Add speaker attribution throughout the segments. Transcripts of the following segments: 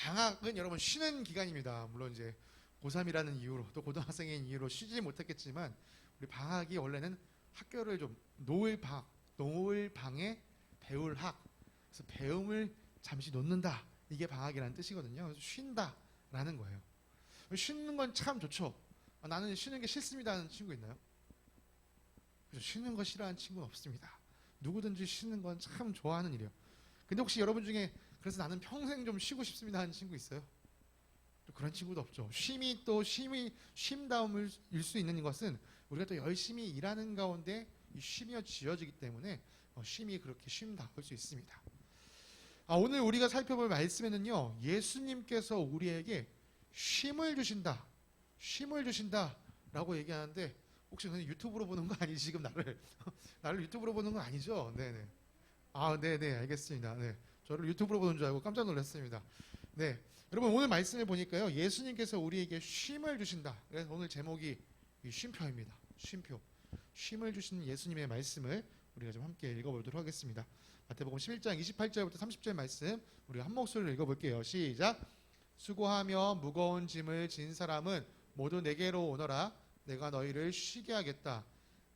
Speaker 1: 방학은 여러분 쉬는 기간입니다. 물론 이제 고3이라는 이유로 또 고등학생인 이유로 쉬지 못했겠지만 우리 방학이 원래는 학교를 좀 노을 방에 배울 학, 그래서 배움을 잠시 놓는다, 이게 방학이라는 뜻이거든요. 그래서 쉰다라는 거예요. 쉬는 건 참 좋죠. 나는 쉬는 게 싫습니다 하는 친구 있나요? 그래서 쉬는 거 싫어하는 친구는 없습니다. 누구든지 쉬는 건 참 좋아하는 일이에요. 근데 혹시 여러분 중에 그래서 나는 평생 좀 쉬고 싶습니다 하는 친구 있어요? 또 그런 친구도 없죠. 쉼다움일 수 있는 것은 우리가 또 열심히 일하는 가운데 이 쉼이 지어지기 때문에 쉼이 그렇게 쉼다울 수 있습니다. 오늘 우리가 살펴볼 말씀에는요, 예수님께서 우리에게 쉼을 주신다 라고 얘기하는데, 혹시 그냥 유튜브로 보는 거 아니지? 지금 나를 유튜브로 보는 거 아니죠? 네네. 네네, 알겠습니다. 네. 저를 유튜브로 보는 줄 알고 깜짝 놀랐습니다. 네. 여러분, 오늘 말씀을 보니까요, 예수님께서 우리에게 쉼을 주신다. 그래서 오늘 제목이 이 쉼표입니다. 쉼표. 쉼을 주신 예수님의 말씀을 우리가 좀 함께 읽어보도록 하겠습니다. 마태복음 11장 28절부터 30절 말씀, 우리가 한 목소리로 읽어볼게요. 시작. 수고하며 무거운 짐을 진 사람은 모두 내게로 오너라. 내가 너희를 쉬게 하겠다.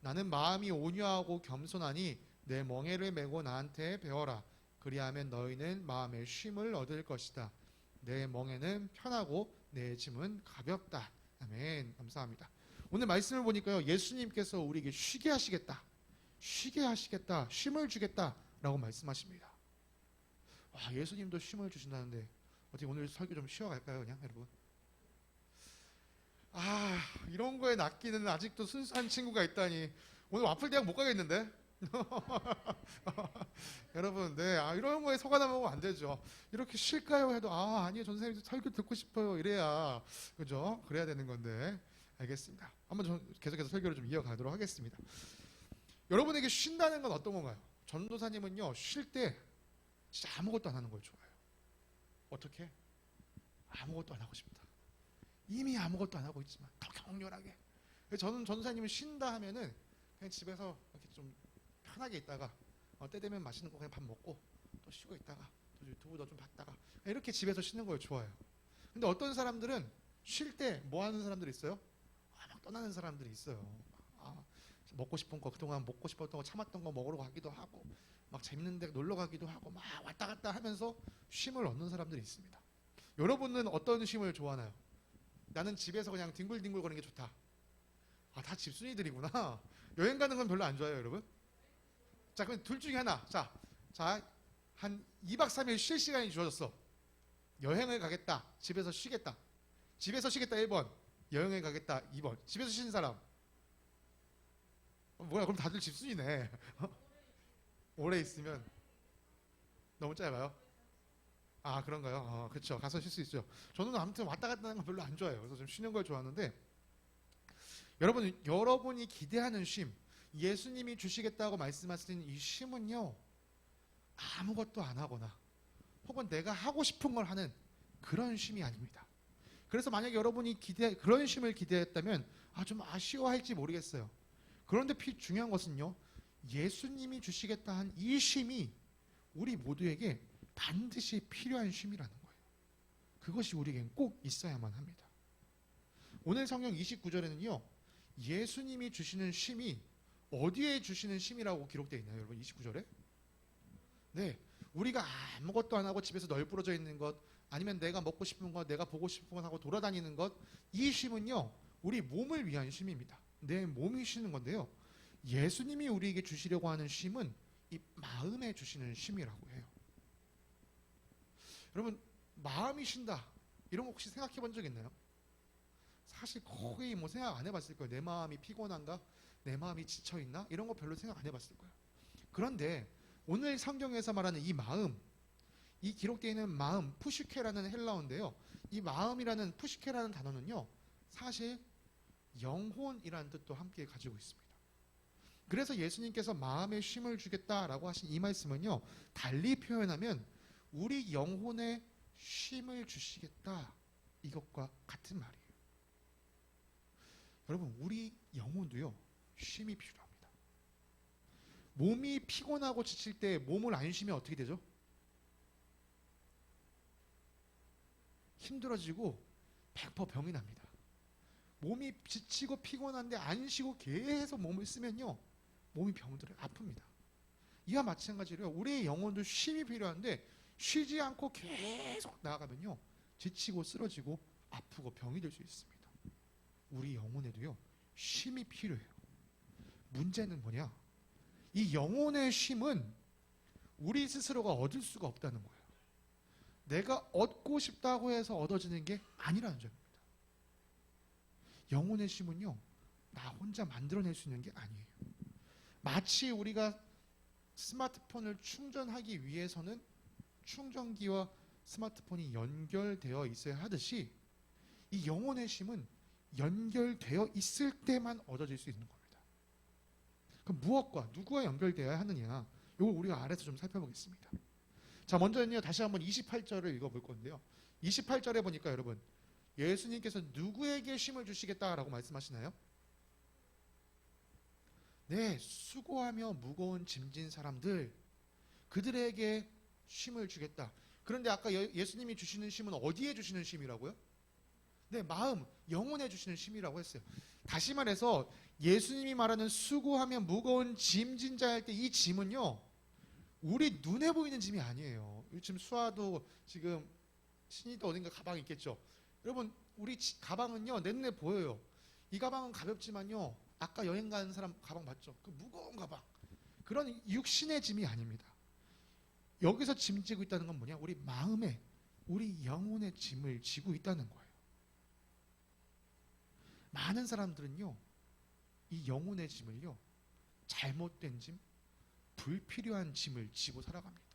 Speaker 1: 나는 마음이 온유하고 겸손하니 내 멍에를 메고 나한테 배워라. 그리하면 너희는 마음의 쉼을 얻을 것이다. 내 멍에는 편하고 내 짐은 가볍다. 아멘. 감사합니다. 오늘 말씀을 보니까요, 예수님께서 우리에게 쉬게 하시겠다, 쉼을 주겠다 라고 말씀하십니다. 예수님도 쉼을 주신다는데 어떻게 오늘 설교 좀 쉬어갈까요, 그냥 여러분? 이런 거에 낚이는 아직도 순수한 친구가 있다니. 오늘 와플대학 못 가겠는데? 여러분, 네, 이런 거에 속아 넘어가면 안 되죠. 이렇게 쉴까요? 해도, 아니요, 전선생님 설교 듣고 싶어요. 이래야, 그죠? 그래야 되는 건데. 알겠습니다. 한번 계속해서 설교를 좀 이어가도록 하겠습니다. 여러분에게 쉰다는 건 어떤 건가요? 전도사님은요, 쉴 때 진짜 아무것도 안 하는 걸 좋아해요. 어떻게? 아무것도 안 하고 싶다. 이미 아무것도 안 하고 있지만 더 격렬하게. 저는 전도사님이 쉰다 하면은 그냥 집에서 이렇게 좀 편하게 있다가 때 되면 맛있는 거 그냥 밥 먹고 또 쉬고 있다가 또 유튜브도 좀 봤다가 이렇게 집에서 쉬는 걸 좋아해요. 근데 어떤 사람들은 쉴 때 뭐 하는 사람들이 있어요? 막 떠나는 사람들이 있어요. 먹고 싶은 거, 그동안 먹고 싶었던 거, 참았던 거 먹으러 가기도 하고 막 재밌는 데 놀러 가기도 하고 막 왔다 갔다 하면서 쉼을 얻는 사람들이 있습니다. 여러분은 어떤 쉼을 좋아하나요? 나는 집에서 그냥 뒹굴뒹굴 거리는 게 좋다. 다 집순이들이구나. 여행 가는 건 별로 안 좋아해요, 여러분? 자, 그럼 둘 중에 하나. 자, 한 2박 3일 쉴 시간이 주어졌어. 여행을 가겠다. 집에서 쉬겠다. 집에서 쉬겠다 1번. 여행을 가겠다 2번. 집에서 쉬는 사람. 뭐야, 그럼 다들 집순이네. 오래 있으면 너무 짧아요? 그런가요? 그렇죠. 가서 쉴 수 있죠. 저는 아무튼 왔다 갔다 하는 거 별로 안 좋아해요. 그래서 좀 쉬는 걸 좋아하는데, 여러분이 기대하는 쉼, 예수님이 주시겠다고 말씀하신 이 쉼은요, 아무것도 안 하거나 혹은 내가 하고 싶은 걸 하는 그런 쉼이 아닙니다. 그래서 만약에 여러분이 그런 쉼을 기대했다면 좀 아쉬워할지 모르겠어요. 그런데 중요한 것은요, 예수님이 주시겠다 한 이 쉼이 우리 모두에게 반드시 필요한 쉼이라는 거예요. 그것이 우리에겐 꼭 있어야만 합니다. 오늘 성경 29절에는요, 예수님이 주시는 쉼이 어디에 주시는 쉼이라고 기록되어 있나요, 여러분? 29절에? 네, 우리가 아무것도 안 하고 집에서 널브러져 있는 것, 아니면 내가 먹고 싶은 것, 내가 보고 싶은 것 하고 돌아다니는 것, 이 쉼은요, 우리 몸을 위한 쉼입니다. 내 몸이 쉬는 건데요, 예수님이 우리에게 주시려고 하는 쉼은 이 마음에 주시는 쉼이라고 해요. 여러분, 마음이 쉰다, 이런 거 혹시 생각해 본 적 있나요? 사실 거의 생각 안 해봤을 거예요. 내 마음이 피곤한가? 내 마음이 지쳐있나? 이런 거 별로 생각 안 해봤을 거예요. 그런데 오늘 성경에서 말하는 이 마음, 이 기록되어 있는 마음, 푸시케라는 헬라어인데요, 이 마음이라는 푸시케라는 단어는요, 사실 영혼이라는 뜻도 함께 가지고 있습니다. 그래서 예수님께서 마음에 쉼을 주겠다라고 하신 이 말씀은요, 달리 표현하면 우리 영혼에 쉼을 주시겠다, 이것과 같은 말이에요. 여러분, 우리 영혼도요, 쉼이 필요합니다. 몸이 피곤하고 지칠 때 몸을 안 쉬면 어떻게 되죠? 힘들어지고 100% 병이 납니다. 몸이 지치고 피곤한데 안 쉬고 계속 몸을 쓰면요, 몸이 병들어요. 아픕니다. 이와 마찬가지로 우리의 영혼도 쉼이 필요한데 쉬지 않고 계속 나아가면요, 지치고 쓰러지고 아프고 병이 될 수 있습니다. 우리 영혼에도요, 쉼이 필요해요. 문제는 뭐냐? 이 영혼의 쉼은 우리 스스로가 얻을 수가 없다는 거예요. 내가 얻고 싶다고 해서 얻어지는 게 아니라는 점입니다. 영혼의 쉼은요, 나 혼자 만들어낼 수 있는 게 아니에요. 마치 우리가 스마트폰을 충전하기 위해서는 충전기와 스마트폰이 연결되어 있어야 하듯이 이 영혼의 쉼은 연결되어 있을 때만 얻어질 수 있는 겁니다. 그럼 무엇과 누구와 연결되어야 하느냐? 이거 우리가 아래서 좀 살펴보겠습니다. 자, 먼저는요, 다시 한번 28절을 읽어볼 건데요. 28절에 보니까 여러분, 예수님께서 누구에게 쉼을 주시겠다라고 말씀하시나요? 네, 수고하며 무거운 짐진 사람들, 그들에게 쉼을 주겠다. 그런데 아까 예수님이 주시는 쉼은 어디에 주시는 쉼이라고요? 네, 마음, 영혼에 주시는 쉼이라고 했어요. 다시 말해서 예수님이 말하는 수고하며 무거운 짐진 자일 때 이 짐은요, 우리 눈에 보이는 짐이 아니에요. 지금 수아도 지금 신이도 어딘가 가방이 있겠죠. 여러분, 우리 가방은요, 내 눈에 보여요. 이 가방은 가볍지만요, 아까 여행 가는 사람 가방 맞죠? 그 무거운 가방. 그런 육신의 짐이 아닙니다. 여기서 짐 지고 있다는 건 뭐냐? 우리 마음에, 우리 영혼의 짐을 지고 있다는 거예요. 많은 사람들은요, 이 영혼의 짐을요, 잘못된 짐, 불필요한 짐을 지고 살아갑니다.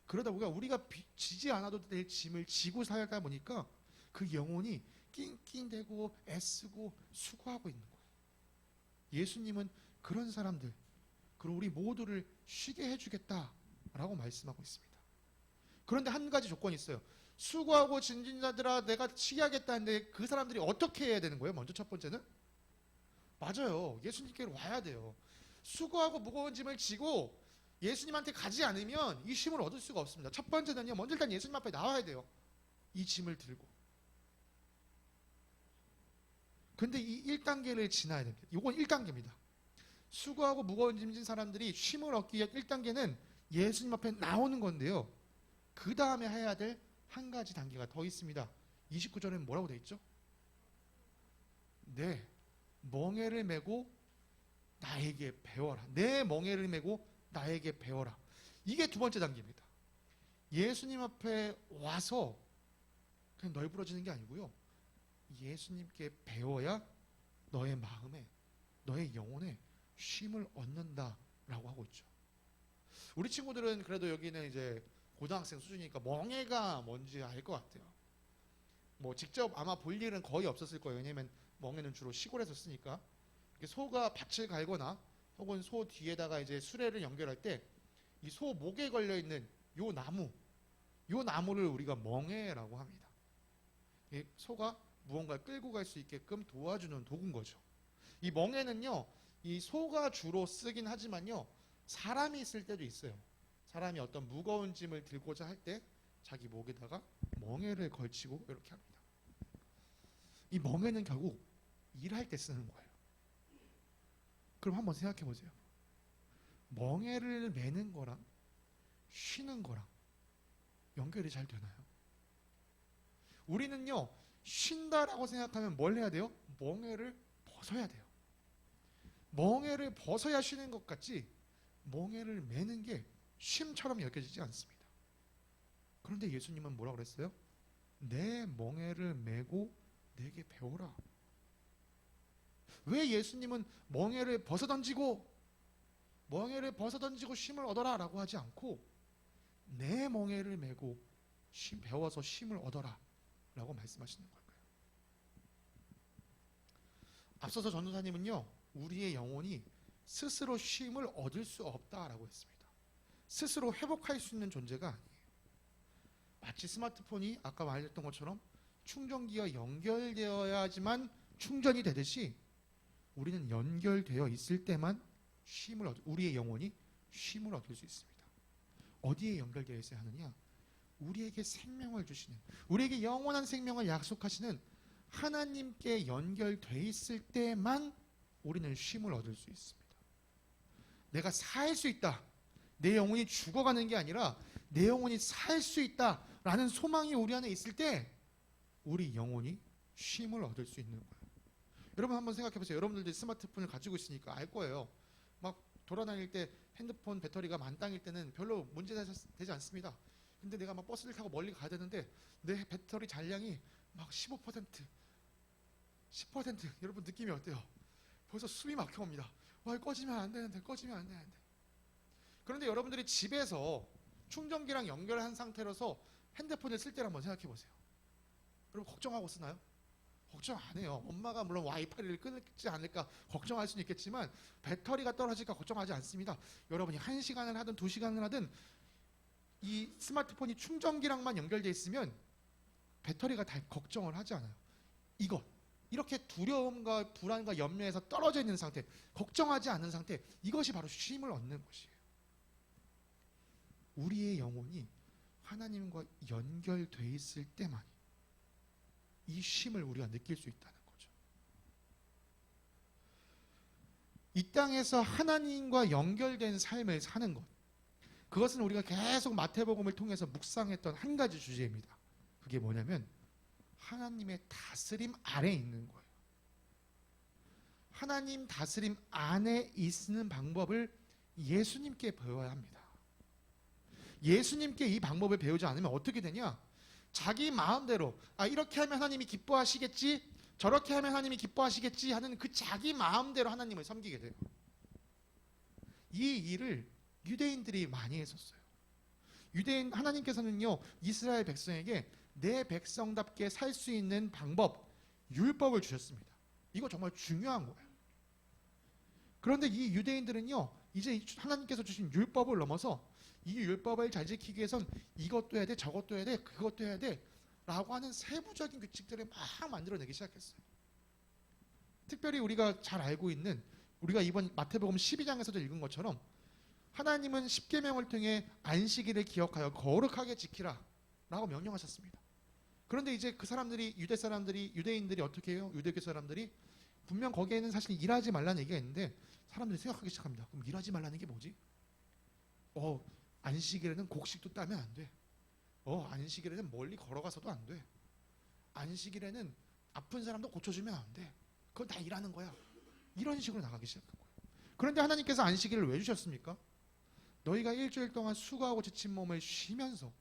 Speaker 1: 그러다 보니까 우리가 지지 않아도 될 짐을 지고 살다 보니까 그 영혼이 낑낑대고 애쓰고 수고하고 있는 거예요. 예수님은 그런 사람들, 그리고 우리 모두를 쉬게 해주겠다라고 말씀하고 있습니다. 그런데 한 가지 조건이 있어요. 수고하고 짐진자들아 내가 쉬게 하겠다는데 그 사람들이 어떻게 해야 되는 거예요? 먼저 첫 번째는 맞아요. 예수님께로 와야 돼요. 수고하고 무거운 짐을 지고 예수님한테 가지 않으면 이 쉼을 얻을 수가 없습니다. 첫 번째는요, 먼저 일단 예수님 앞에 나와야 돼요. 이 짐을 들고. 근데 이 1단계를 지나야 됩니다. 이건 1단계입니다. 수고하고 무거운 짐진 사람들이 쉼을 얻기 위해 1단계는 예수님 앞에 나오는 건데요. 그 다음에 해야 될 한 가지 단계가 더 있습니다. 29절에는 뭐라고 되어 있죠? 네, 멍에를 메고 나에게 배워라. 내 멍에를 메고 나에게 배워라. 이게 두 번째 단계입니다. 예수님 앞에 와서 그냥 널브러지는 게 아니고요, 예수님께 배워야 너의 마음에, 너의 영혼에 쉼을 얻는다라고 하고 있죠. 우리 친구들은 그래도 여기는 이제 고등학생 수준이니까 멍에가 뭔지 알 것 같아요. 뭐 직접 아마 볼 일은 거의 없었을 거예요. 왜냐면 멍에는 주로 시골에서 쓰니까. 소가 밭을 갈거나 혹은 소 뒤에다가 이제 수레를 연결할 때 이 소 목에 걸려 있는 요 나무를 우리가 멍에라고 합니다. 소가 무언가를 끌고 갈 수 있게끔 도와주는 도구인 거죠. 이 멍에는요, 이 소가 주로 쓰긴 하지만요, 사람이 쓸 때도 있어요. 사람이 어떤 무거운 짐을 들고자 할 때 자기 목에다가 멍에를 걸치고 이렇게 합니다. 이 멍에는 결국 일할 때 쓰는 거예요. 그럼 한번 생각해 보세요. 멍에를 매는 거랑 쉬는 거랑 연결이 잘 되나요? 우리는요, 쉰다라고 생각하면 뭘 해야 돼요? 멍에를 벗어야 돼요. 멍에를 벗어야 쉬는 것 같지 멍에를 매는 게 쉼처럼 여겨지지 않습니다. 그런데 예수님은 뭐라고 그랬어요? 내 멍에를 메고 내게 배워라. 왜 예수님은 멍에를 벗어던지고 쉼을 얻어라 라고 하지 않고 내 멍에를 메고 배워서 쉼을 얻어라 라고 말씀하시는 걸까요? 앞서서 전도사님은요, 우리의 영혼이 스스로 쉼을 얻을 수 없다라고 했습니다. 스스로 회복할 수 있는 존재가 아니에요. 마치 스마트폰이 아까 말했던 것처럼 충전기와 연결되어야지만 충전이 되듯이 우리는 연결되어 있을 때만 우리의 영혼이 쉼을 얻을 수 있습니다. 어디에 연결되어 있어야 하느냐? 우리에게 생명을 주시는, 우리에게 영원한 생명을 약속하시는 하나님께 연결돼 있을 때만 우리는 쉼을 얻을 수 있습니다. 내가 살 수 있다, 내 영혼이 죽어가는 게 아니라 내 영혼이 살 수 있다라는 소망이 우리 안에 있을 때 우리 영혼이 쉼을 얻을 수 있는 거예요. 여러분 한번 생각해 보세요. 여러분들도 스마트폰을 가지고 있으니까 알 거예요. 막 돌아다닐 때 핸드폰 배터리가 만땅일 때는 별로 문제되지 않습니다. 근데 내가 막 버스를 타고 멀리 가야 되는데 내 배터리 잔량이 막 15%, 10% 여러분 느낌이 어때요? 벌써 숨이 막혀옵니다. 와, 꺼지면 안 되는데, 꺼지면 안 되는데. 그런데 여러분들이 집에서 충전기랑 연결한 상태로서 핸드폰을 쓸 때를 한번 생각해 보세요. 여러분 걱정하고 쓰나요? 걱정 안 해요. 엄마가 물론 와이파이를 끊지 않을까 걱정할 수는 있겠지만 배터리가 떨어질까 걱정하지 않습니다. 여러분이 1시간을 하든 2시간을 하든 이 스마트폰이 충전기랑만 연결되어 있으면 배터리가 다 걱정을 하지 않아요. 이렇게 두려움과 불안과 염려에서 떨어져 있는 상태, 걱정하지 않는 상태, 이것이 바로 쉼을 얻는 것이에요. 우리의 영혼이 하나님과 연결되어 있을 때만 이 쉼을 우리가 느낄 수 있다는 거죠. 이 땅에서 하나님과 연결된 삶을 사는 것, 그것은 우리가 계속 마태복음을 통해서 묵상했던 한 가지 주제입니다. 그게 뭐냐면 하나님의 다스림 아래에 있는 거예요. 하나님 다스림 안에 있는 방법을 예수님께 배워야 합니다. 예수님께 이 방법을 배우지 않으면 어떻게 되냐? 자기 마음대로 이렇게 하면 하나님이 기뻐하시겠지, 저렇게 하면 하나님이 기뻐하시겠지 하는 그 자기 마음대로 하나님을 섬기게 돼요. 이 일을 유대인들이 많이 했었어요. 하나님께서는요 이스라엘 백성에게 내 백성답게 살 수 있는 방법, 율법을 주셨습니다. 이거 정말 중요한 거예요. 그런데 이 유대인들은요 이제 하나님께서 주신 율법을 넘어서 이 율법을 잘 지키기 위해선 이것도 해야 돼, 저것도 해야 돼, 그것도 해야 돼 라고 하는 세부적인 규칙들을 막 만들어내기 시작했어요. 특별히 우리가 잘 알고 있는, 우리가 이번 마태복음 12장에서도 읽은 것처럼 하나님은 십계명을 통해 안식일을 기억하여 거룩하게 지키라 라고 명령하셨습니다. 그런데 이제 그 사람들이, 유대인들이 어떻게 해요? 유대교 사람들이 분명 거기에는 사실 일하지 말라는 얘기가 있는데 사람들이 생각하기 시작합니다. 그럼 일하지 말라는 게 뭐지? 안식일에는 곡식도 따면 안 돼. 안식일에는 멀리 걸어가서도 안 돼. 안식일에는 아픈 사람도 고쳐주면 안 돼. 그건 다 일하는 거야. 이런 식으로 나가기 시작한 거예요. 그런데 하나님께서 안식일을 왜 주셨습니까? 너희가 일주일 동안 수고하고 지친 몸을 쉬면서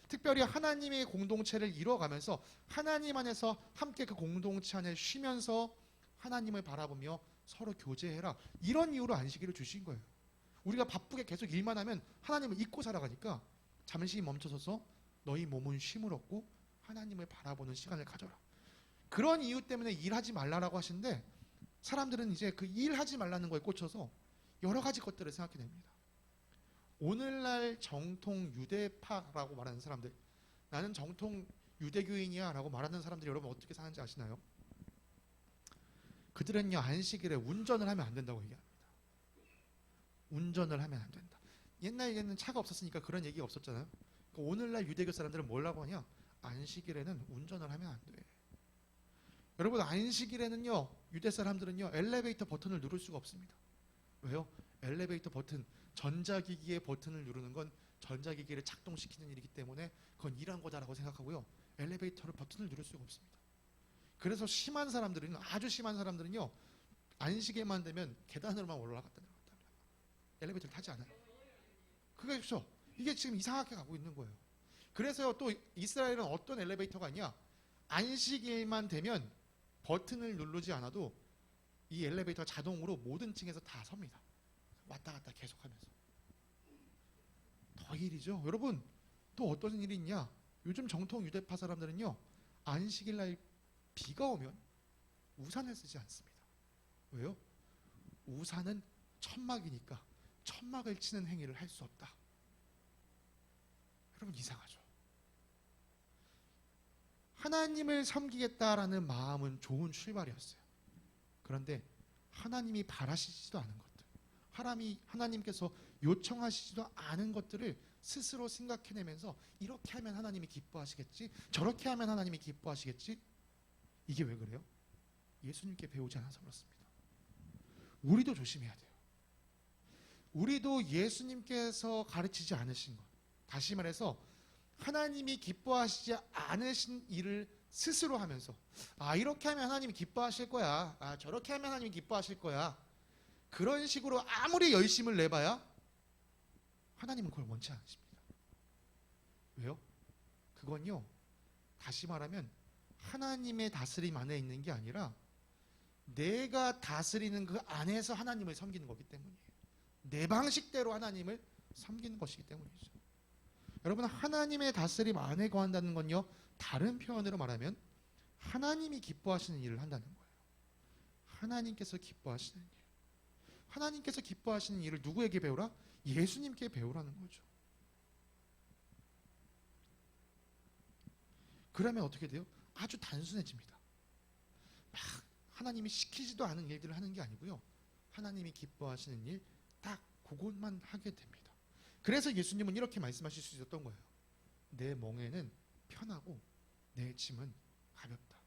Speaker 1: 특별히 하나님의 공동체를 이뤄가면서 하나님 안에서 함께 그 공동체 안에 쉬면서 하나님을 바라보며 서로 교제해라. 이런 이유로 안식일을 주신 거예요. 우리가 바쁘게 계속 일만 하면 하나님을 잊고 살아가니까 잠시 멈춰서서 너희 몸은 쉼을 얻고 하나님을 바라보는 시간을 가져라. 그런 이유 때문에 일하지 말라라고 하시는데 사람들은 이제 그 일하지 말라는 거에 꽂혀서 여러 가지 것들을 생각해 냅니다. 오늘날 정통 유대파라고 말하는 사람들, 나는 정통 유대교인이야 라고 말하는 사람들이 여러분 어떻게 사는지 아시나요? 그들은요 안식일에 운전을 하면 안 된다고 얘기합니다. 운전을 하면 안 된다. 옛날에는 차가 없었으니까 그런 얘기가 없었잖아요. 그러니까 오늘날 유대교 사람들은 뭐라고 하냐? 안식일에는 운전을 하면 안 돼. 여러분 안식일에는요 유대 사람들은요 엘리베이터 버튼을 누를 수가 없습니다. 왜요? 엘리베이터 버튼, 전자기기의 버튼을 누르는 건 전자기기를 작동시키는 일이기 때문에 그건 일한 거다라고 생각하고요. 엘리베이터를 버튼을 누를 수가 없습니다. 그래서 아주 심한 사람들은요 안식일만 되면 계단으로만 올라갔다 내려갔다 엘리베이터를 타지 않아요. 그렇죠. 이게 지금 이상하게 가고 있는 거예요. 그래서 또 이스라엘은 어떤 엘리베이터가 있냐? 안식일만 되면 버튼을 누르지 않아도 이 엘리베이터가 자동으로 모든 층에서 다 섭니다. 왔다 갔다 계속하면서. 더 일이죠. 여러분 또 어떤 일이 있냐? 요즘 정통 유대파 사람들은요 안식일 날 비가 오면 우산을 쓰지 않습니다. 왜요? 우산은 천막이니까 천막을 치는 행위를 할 수 없다. 여러분 이상하죠? 하나님을 섬기겠다라는 마음은 좋은 출발이었어요. 그런데 하나님이 바라시지도 않은 것들, 하나님께서 요청하시지도 않은 것들을 스스로 생각해내면서 이렇게 하면 하나님이 기뻐하시겠지, 저렇게 하면 하나님이 기뻐하시겠지. 이게 왜 그래요? 예수님께 배우지 않아서 그렇습니다. 우리도 조심해야 돼요. 우리도 예수님께서 가르치지 않으신 것, 다시 말해서 하나님이 기뻐하시지 않으신 일을 스스로 하면서 이렇게 하면 하나님이 기뻐하실 거야, 저렇게 하면 하나님이 기뻐하실 거야, 그런 식으로 아무리 열심을 내봐야 하나님은 그걸 원치 않으십니다. 왜요? 그건요, 다시 말하면 하나님의 다스림 안에 있는 게 아니라 내가 다스리는 그 안에서 하나님을 섬기는 거기 때문이에요. 내 방식대로 하나님을 섬기는 것이기 때문이죠. 여러분, 하나님의 다스림 안에 거한다는 건요, 다른 표현으로 말하면 하나님이 기뻐하시는 일을 한다는 거예요. 하나님께서 기뻐하시는 일. 하나님께서 기뻐하시는 일을 누구에게 배우라? 예수님께 배우라는 거죠. 그러면 어떻게 돼요? 아주 단순해집니다. 막 하나님이 시키지도 않은 일들을 하는 게 아니고요, 하나님이 기뻐하시는 일 딱 그것만 하게 됩니다. 그래서 예수님은 이렇게 말씀하실 수 있었던 거예요. 내 멍에는 편하고 내 짐은 가볍다.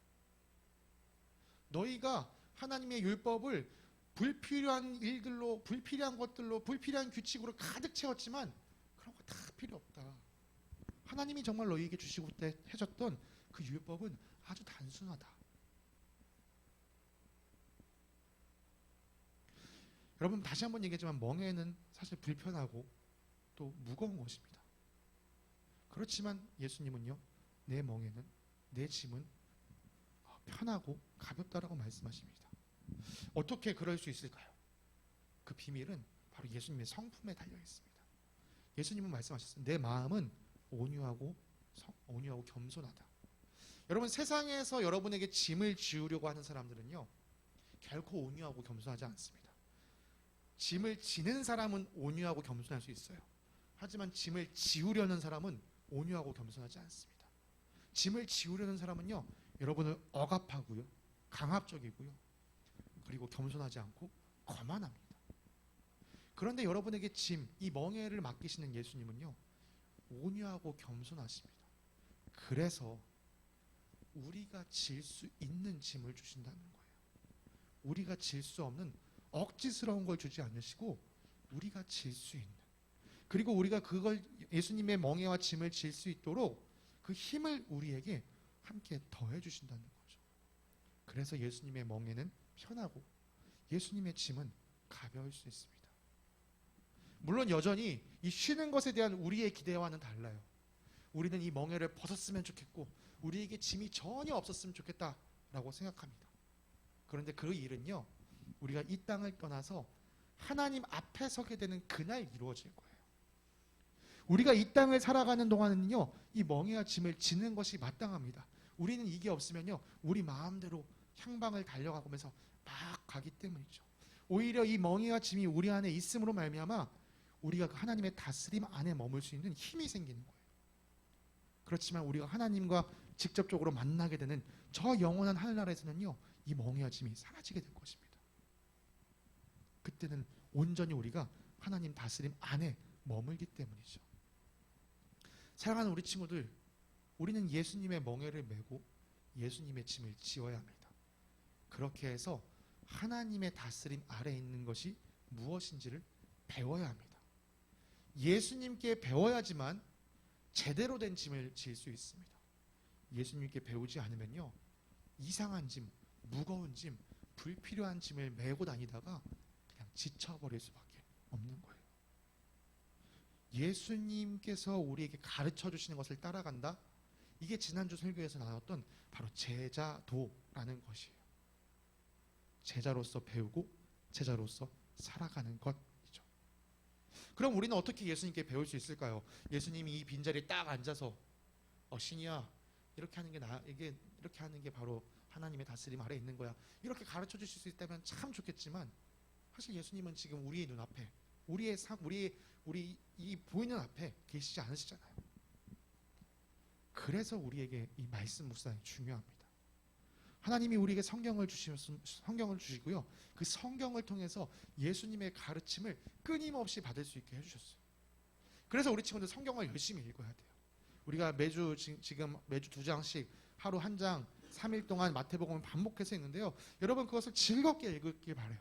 Speaker 1: 너희가 하나님의 율법을 불필요한 일들로, 불필요한 것들로, 불필요한 규칙으로 가득 채웠지만 그런 거 다 필요 없다. 하나님이 정말 너희에게 주시고 해줬던 그 율법은 아주 단순하다. 여러분, 다시 한번 얘기하지만 멍에는 사실 불편하고 또 무거운 것입니다. 그렇지만 예수님은요, 내 멍에는, 내 짐은 편하고 가볍다라고 말씀하십니다. 어떻게 그럴 수 있을까요? 그 비밀은 바로 예수님의 성품에 달려 있습니다. 예수님은 말씀하셨어요. 내 마음은 온유하고 겸손하다. 여러분, 세상에서 여러분에게 짐을 지우려고 하는 사람들은요, 결코 온유하고 겸손하지 않습니다. 짐을 지는 사람은 온유하고 겸손할 수 있어요. 하지만 짐을 지우려는 사람은 온유하고 겸손하지 않습니다. 짐을 지우려는 사람은요, 여러분을 억압하고요, 강압적이고요, 그리고 겸손하지 않고 거만합니다. 그런데 여러분에게 짐, 이 멍에를 맡기시는 예수님은요, 온유하고 겸손하십니다. 그래서 우리가 질 수 있는 짐을 주신다는 거예요. 우리가 질 수 없는 억지스러운 걸 주지 않으시고 우리가 질 수 있는, 그리고 우리가 그걸, 예수님의 멍에와 짐을 질 수 있도록 그 힘을 우리에게 함께 더해 주신다는 거죠. 그래서 예수님의 멍에는 편하고 예수님의 짐은 가벼울 수 있습니다. 물론 여전히 이 쉬는 것에 대한 우리의 기대와는 달라요. 우리는 이 멍에를 벗었으면 좋겠고 우리에게 짐이 전혀 없었으면 좋겠다라고 생각합니다. 그런데 그 일은요, 우리가 이 땅을 떠나서 하나님 앞에 서게 되는 그날 이루어질 거예요. 우리가 이 땅을 살아가는 동안은요, 이 멍에와 짐을 지는 것이 마땅합니다. 우리는 이게 없으면요, 우리 마음대로 향방을 달려가면서 막 가기 때문이죠. 오히려 이 멍에와 짐이 우리 안에 있음으로 말미암아 우리가 그 하나님의 다스림 안에 머물 수 있는 힘이 생기는 거예요. 그렇지만 우리가 하나님과 직접적으로 만나게 되는 저 영원한 하늘나라에서는요, 이 멍에와 짐이 사라지게 될 것입니다. 그때는 온전히 우리가 하나님 다스림 안에 머물기 때문이죠. 사랑하는 우리 친구들, 우리는 예수님의 멍에를 메고 예수님의 짐을 지어야 합니다. 그렇게 해서 하나님의 다스림 아래에 있는 것이 무엇인지를 배워야 합니다. 예수님께 배워야지만 제대로 된 짐을 질 수 있습니다. 예수님께 배우지 않으면요, 이상한 짐, 무거운 짐, 불필요한 짐을 메고 다니다가 그냥 지쳐버릴 수밖에 없는 거예요. 예수님께서 우리에게 가르쳐 주시는 것을 따라간다? 이게 지난주 설교에서 나눴던 바로 제자도라는 것이에요. 제자로서 배우고 제자로서 살아가는 것이죠. 그럼 우리는 어떻게 예수님께 배울 수 있을까요? 예수님이 이 빈자리에 딱 앉아서 신이야, 이렇게 하는 게 이게 이렇게 하는 게 바로 하나님의 다스림 아래에 있는 거야, 이렇게 가르쳐 주실 수 있다면 참 좋겠지만, 사실 예수님은 지금 우리의 눈앞에, 우리 이 보이는 앞에 계시지 않으시잖아요. 그래서 우리에게 이 말씀 묵상이 중요합니다. 하나님이 우리에게 성경을 주시고요, 그 성경을 통해서 예수님의 가르침을 끊임없이 받을 수 있게 해주셨어요. 그래서 우리 친구들 성경을 열심히 읽어야 돼요. 우리가 지금 매주 2장씩 하루 1장 3일 동안 마태복음을 반복해서 읽는데요. 여러분 그것을 즐겁게 읽길 바래요.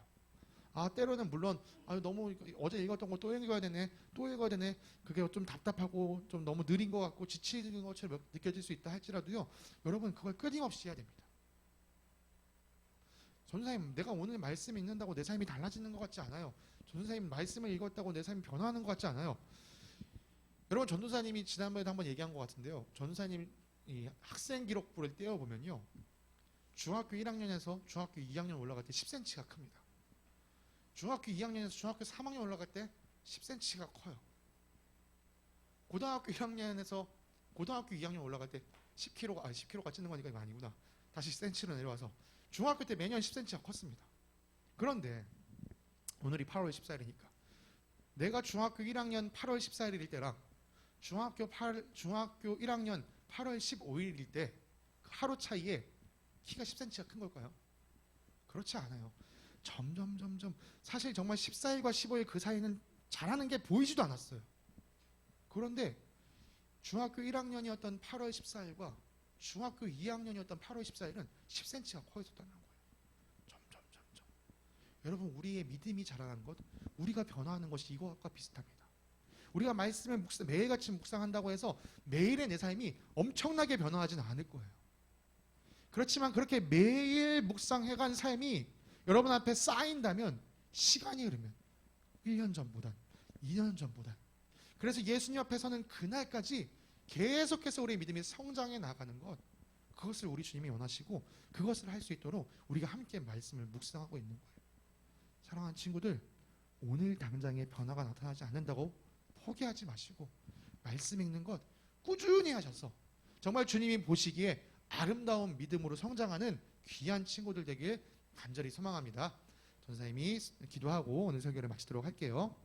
Speaker 1: 때로는 물론 너무 어제 읽었던 거 또 읽어야 되네, 또 읽어야 되네. 그게 좀 답답하고 좀 너무 느린 것 같고 지치는 것처럼 느껴질 수 있다 할지라도요. 여러분 그걸 끊임없이 해야 됩니다. 전도사님, 내가 오늘 말씀 읽는다고 내 삶이 달라지는 것 같지 않아요. 전도사님 말씀을 읽었다고 내 삶이 변화하는 것 같지 않아요. 여러분 전도사님이 지난번에도 한번 얘기한 것 같은데요. 전도사님 이 학생 기록부를 떼어보면요. 중학교 1학년에서 중학교 2학년 올라갈 때 10cm가 큽니다. 중학교 2학년에서 중학교 3학년 올라갈 때 10cm가 커요. 고등학교 1학년에서 고등학교 2학년 올라갈 때 10kg가 찌는 거니까 이거 아니구나. 다시 10cm로 내려와서 중학교 때 매년 10cm가 컸습니다. 그런데 오늘이 8월 14일이니까 내가 중학교 1학년 8월 14일일 때랑 중학교 1학년 8월 15일일 때 하루 차이에 키가 10cm가 큰 걸까요? 그렇지 않아요. 점점 사실 정말 14일과 15일 그 사이는 자라는 게 보이지도 않았어요. 그런데 중학교 1학년이었던 8월 14일과 중학교 2학년이었던 8월 14일은 10cm가 커 있었다는 거예요. 점점. 여러분 우리의 믿음이 자라는 것, 우리가 변화하는 것이 이것과 비슷합니다. 우리가 말씀을 매일같이 묵상한다고 해서 매일의 내 삶이 엄청나게 변화하지는 않을 거예요. 그렇지만 그렇게 매일 묵상해간 삶이 여러분 앞에 쌓인다면 시간이 흐르면 1년 전보단 2년 전보단 그래서 예수님 앞에서는 그날까지 계속해서 우리의 믿음이 성장해 나가는 것, 그것을 우리 주님이 원하시고 그것을 할 수 있도록 우리가 함께 말씀을 묵상하고 있는 거예요. 사랑하는 친구들, 오늘 당장의 변화가 나타나지 않는다고 포기하지 마시고 말씀 읽는 것 꾸준히 하셔서 정말 주님이 보시기에 아름다운 믿음으로 성장하는 귀한 친구들 되길 간절히 소망합니다. 전사님이 기도하고 오늘 설교를 마치도록 할게요.